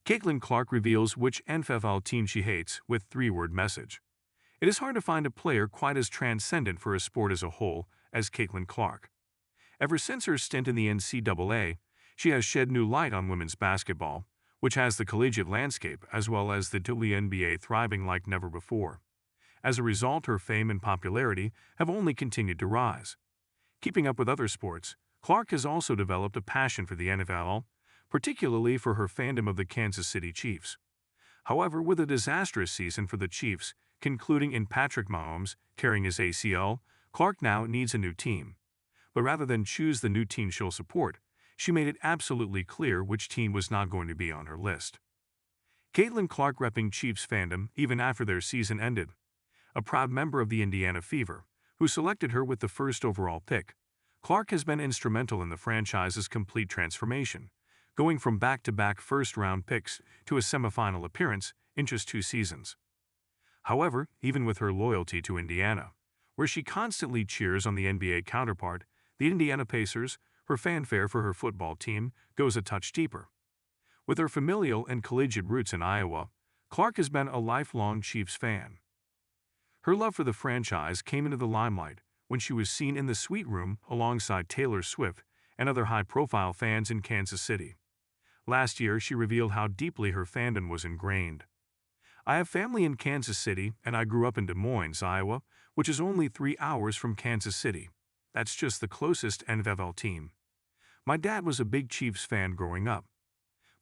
Caitlin Clark reveals which NFL team she hates with three-word message. It is hard to find a player quite as transcendent for a sport as a whole as Caitlin Clark. Ever since her stint in the NCAA, she has shed new light on women's basketball, which has the collegiate landscape as well as the WNBA thriving like never before. As a result, her fame and popularity have only continued to rise. Keeping up with other sports, Clark has also developed a passion for the NFL, particularly for her fandom of the Kansas City Chiefs. However, with a disastrous season for the Chiefs, concluding in Patrick Mahomes tearing his ACL, Clark now needs a new team. But rather than choose the new team she'll support, she made it absolutely clear which team was not going to be on her list. Caitlin Clark repping Chiefs fandom even after their season ended. A proud member of the Indiana Fever, who selected her with the first overall pick, Clark has been instrumental in the franchise's complete transformation, going from back-to-back first-round picks to a semifinal appearance in just 2 seasons. However, even with her loyalty to Indiana, where she constantly cheers on the NBA counterpart, the Indiana Pacers, her fanfare for her football team goes a touch deeper. With her familial and collegiate roots in Iowa, Clark has been a lifelong Chiefs fan. Her love for the franchise came into the limelight when she was seen in the suite room alongside Taylor Swift and other high-profile fans in Kansas City. Last year, she revealed how deeply her fandom was ingrained. "I have family in Kansas City, and I grew up in Des Moines, Iowa, which is only 3 hours from Kansas City. That's just the closest NFL team. My dad was a big Chiefs fan growing up."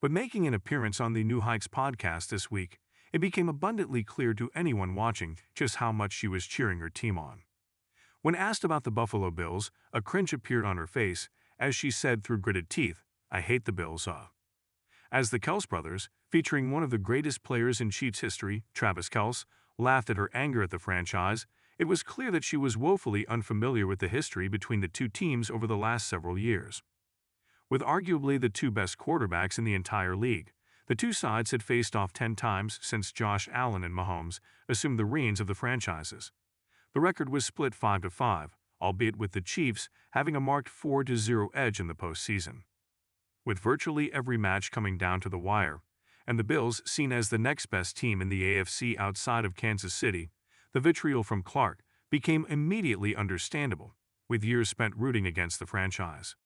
But making an appearance on the New Heights podcast this week, it became abundantly clear to anyone watching just how much she was cheering her team on. When asked about the Buffalo Bills, a cringe appeared on her face as she said through gritted teeth, "I hate the Bills, As the Kelce brothers, featuring one of the greatest players in Chiefs history, Travis Kelce, laughed at her anger at the franchise, it was clear that she was woefully unfamiliar with the history between the two teams over the last several years. With arguably the two best quarterbacks in the entire league, the two sides had faced off 10 times since Josh Allen and Mahomes assumed the reins of the franchises. The record was split 5-5, albeit with the Chiefs having a marked 4-0 edge in the postseason. With virtually every match coming down to the wire, and the Bills seen as the next best team in the AFC outside of Kansas City, the vitriol from Clark became immediately understandable, with years spent rooting against the franchise.